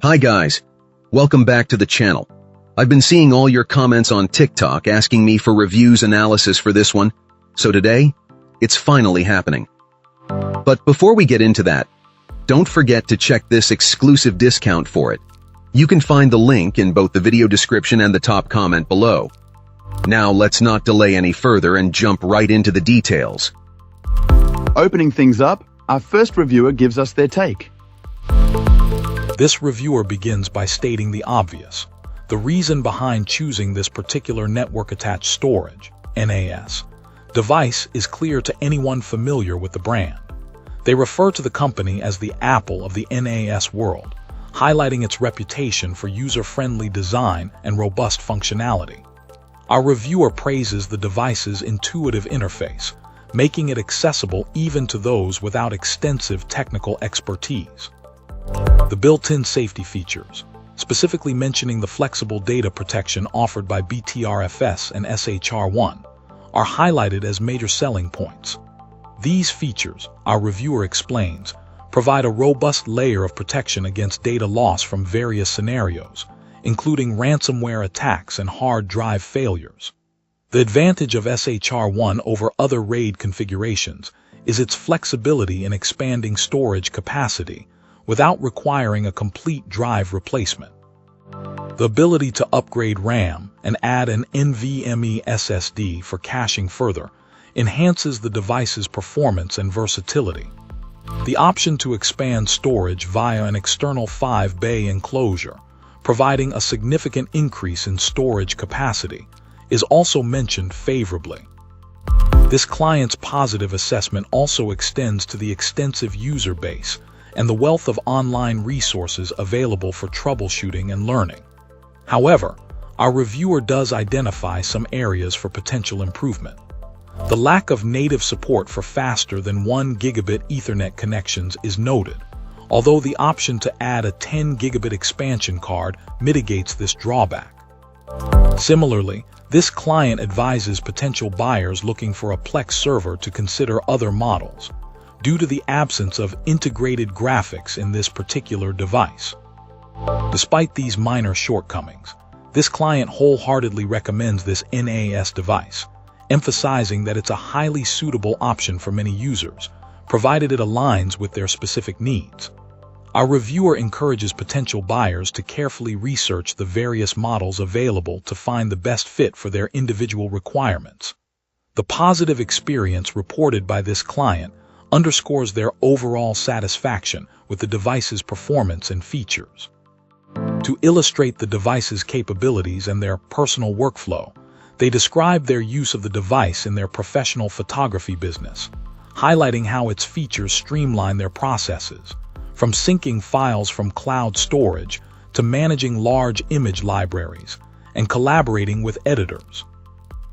Hi guys, welcome back to the channel. I've been seeing all your comments on TikTok asking me for reviews analysis for this one, so today, it's finally happening. But before we get into that, don't forget to check this exclusive discount for it. You can find the link in both the video description and the top comment below. Now let's not delay any further and jump right into the details. Opening things up, our first reviewer gives us their take. This reviewer begins by stating the obvious. The reason behind choosing this particular network-attached storage, NAS, device is clear to anyone familiar with the brand. They refer to the company as the Apple of the NAS world, highlighting its reputation for user-friendly design and robust functionality. Our reviewer praises the device's intuitive interface, making it accessible even to those without extensive technical expertise. The built-in safety features, specifically mentioning the flexible data protection offered by BTRFS and SHR1, are highlighted as major selling points. These features, our reviewer explains, provide a robust layer of protection against data loss from various scenarios, including ransomware attacks and hard drive failures. The advantage of SHR1 over other RAID configurations is its flexibility in expanding storage capacity without requiring a complete drive replacement. The ability to upgrade RAM and add an NVMe SSD for caching further enhances the device's performance and versatility. The option to expand storage via an external 5-bay enclosure, providing a significant increase in storage capacity, is also mentioned favorably. This client's positive assessment also extends to the extensive user base and the wealth of online resources available for troubleshooting and learning. However, our reviewer does identify some areas for potential improvement. The lack of native support for faster than 1 gigabit Ethernet connections is noted, although the option to add a 10 gigabit expansion card mitigates this drawback. Similarly, this client advises potential buyers looking for a Plex server to consider other models, due to the absence of integrated graphics in this particular device. Despite these minor shortcomings, this client wholeheartedly recommends this NAS device, emphasizing that it's a highly suitable option for many users, provided it aligns with their specific needs. Our reviewer encourages potential buyers to carefully research the various models available to find the best fit for their individual requirements. The positive experience reported by this client underscores their overall satisfaction with the device's performance and features. To illustrate the device's capabilities and their personal workflow, they describe their use of the device in their professional photography business, highlighting how its features streamline their processes, from syncing files from cloud storage to managing large image libraries and collaborating with editors.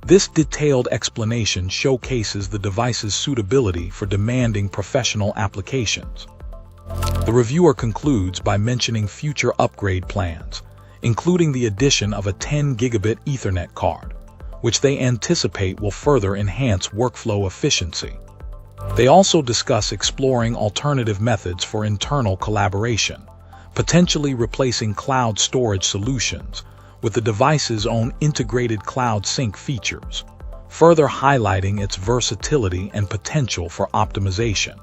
This detailed explanation showcases the device's suitability for demanding professional applications. The reviewer concludes by mentioning future upgrade plans, including the addition of a 10 gigabit Ethernet card, which they anticipate will further enhance workflow efficiency. They also discuss exploring alternative methods for internal collaboration, potentially replacing cloud storage solutions with the device's own integrated cloud sync features, further highlighting its versatility and potential for optimization.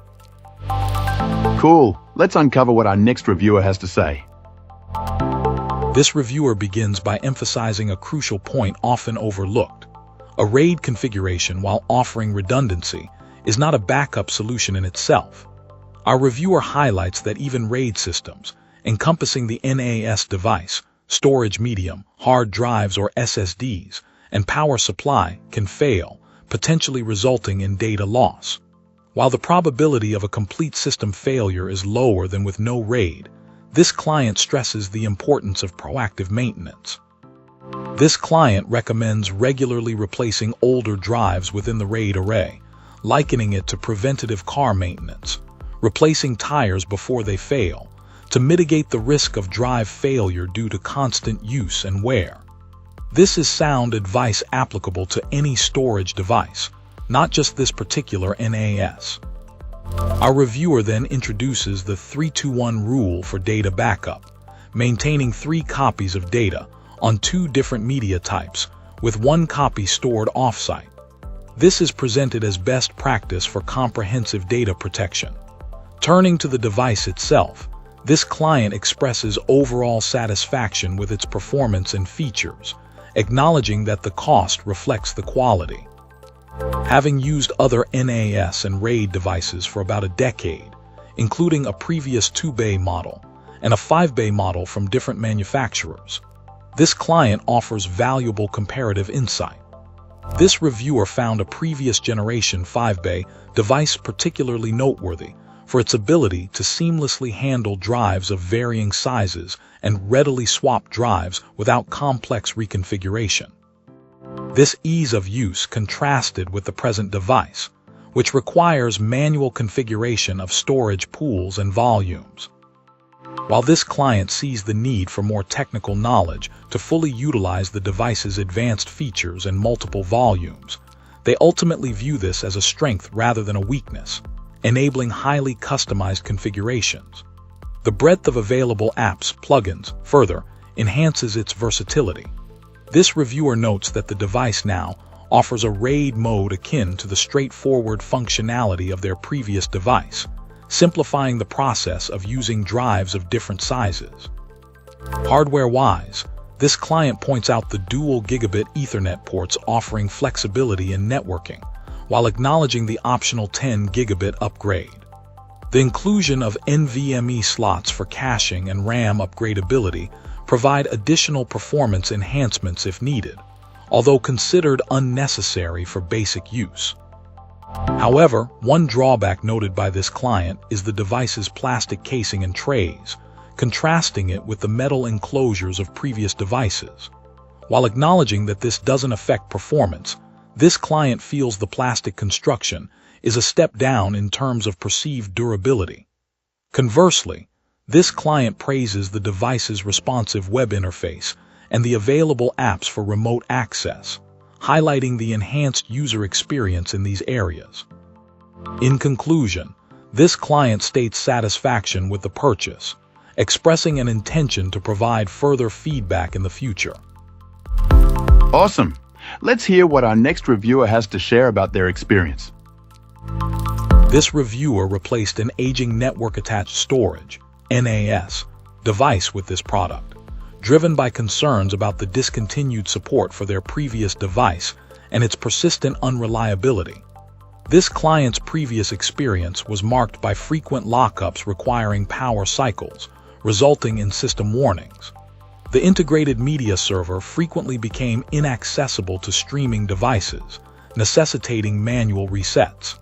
Cool. Let's uncover what our next reviewer has to say. This reviewer begins by emphasizing a crucial point often overlooked. A RAID configuration, while offering redundancy, is not a backup solution in itself. Our reviewer highlights that even RAID systems, encompassing the NAS device, storage medium, hard drives or SSDs, and power supply can fail, potentially resulting in data loss. While the probability of a complete system failure is lower than with no RAID, this client stresses the importance of proactive maintenance. This client recommends regularly replacing older drives within the RAID array, likening it to preventative car maintenance, replacing tires before they fail, to mitigate the risk of drive failure due to constant use and wear. This is sound advice applicable to any storage device, not just this particular NAS. Our reviewer then introduces the 3-2-1 rule for data backup, maintaining 3 copies of data on 2 different media types, with 1 copy stored off-site. This is presented as best practice for comprehensive data protection. Turning to the device itself, this client expresses overall satisfaction with its performance and features, acknowledging that the cost reflects the quality. Having used other NAS and RAID devices for about a decade, including a previous 2-bay model and a 5-bay model from different manufacturers, this client offers valuable comparative insight. This reviewer found a previous generation 5-bay device particularly noteworthy for its ability to seamlessly handle drives of varying sizes and readily swap drives without complex reconfiguration. This ease of use contrasted with the present device, which requires manual configuration of storage pools and volumes. While this client sees the need for more technical knowledge to fully utilize the device's advanced features and multiple volumes, they ultimately view this as a strength rather than a weakness, enabling highly customized configurations. The breadth of available apps plugins further enhances its versatility. This reviewer notes that the device now offers a RAID mode akin to the straightforward functionality of their previous device, simplifying the process of using drives of different sizes. Hardware-wise, this client points out the dual gigabit Ethernet ports offering flexibility in networking, while acknowledging the optional 10 gigabit upgrade. The inclusion of NVMe slots for caching and RAM upgradability provide additional performance enhancements if needed, although considered unnecessary for basic use. However, one drawback noted by this client is the device's plastic casing and trays, contrasting it with the metal enclosures of previous devices. While acknowledging that this doesn't affect performance, this client feels the plastic construction is a step down in terms of perceived durability. Conversely, this client praises the device's responsive web interface and the available apps for remote access, highlighting the enhanced user experience in these areas. In conclusion, this client states satisfaction with the purchase, expressing an intention to provide further feedback in the future. Awesome. Let's hear what our next reviewer has to share about their experience. This reviewer replaced an aging network-attached storage (NAS) device with this product, driven by concerns about the discontinued support for their previous device and its persistent unreliability. This client's previous experience was marked by frequent lockups requiring power cycles, resulting in system warnings. The integrated media server frequently became inaccessible to streaming devices, necessitating manual resets.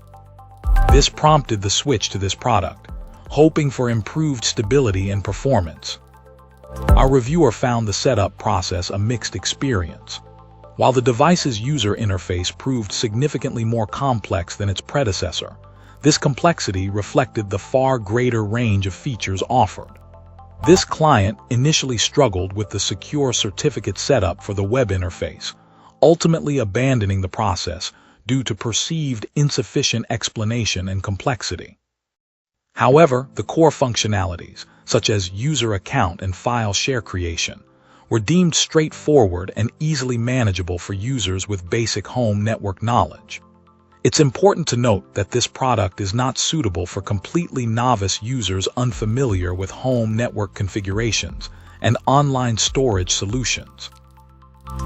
This prompted the switch to this product, hoping for improved stability and performance. Our reviewer found the setup process a mixed experience. While the device's user interface proved significantly more complex than its predecessor, this complexity reflected the far greater range of features offered. This client initially struggled with the secure certificate setup for the web interface, ultimately abandoning the process due to perceived insufficient explanation and complexity. However, the core functionalities, such as user account and file share creation, were deemed straightforward and easily manageable for users with basic home network knowledge. It's important to note that this product is not suitable for completely novice users unfamiliar with home network configurations and online storage solutions.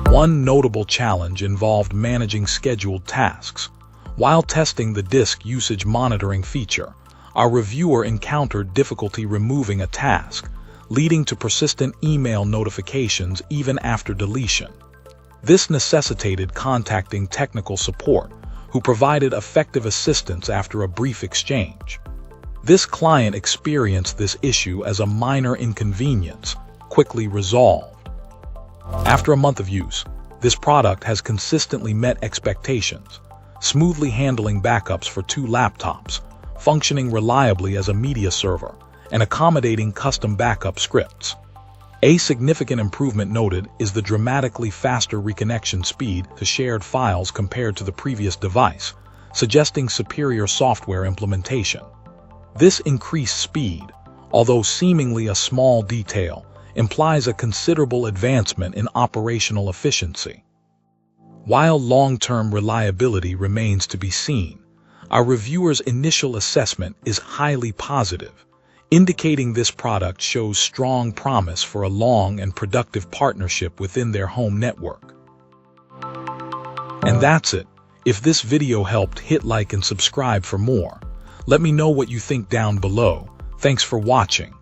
One notable challenge involved managing scheduled tasks. While testing the disk usage monitoring feature, our reviewer encountered difficulty removing a task, leading to persistent email notifications even after deletion. This necessitated contacting technical support, who provided effective assistance after a brief exchange. This client experienced this issue as a minor inconvenience, quickly resolved. After a month of use, this product has consistently met expectations, smoothly handling backups for 2 laptops, functioning reliably as a media server, and accommodating custom backup scripts. A significant improvement noted is the dramatically faster reconnection speed to shared files compared to the previous device, suggesting superior software implementation. This increased speed, although seemingly a small detail, implies a considerable advancement in operational efficiency. While long-term reliability remains to be seen, our reviewer's initial assessment is highly positive, indicating this product shows strong promise for a long and productive partnership within their home network. And that's it. If this video helped, hit like and subscribe for more. Let me know what you think down below. Thanks for watching.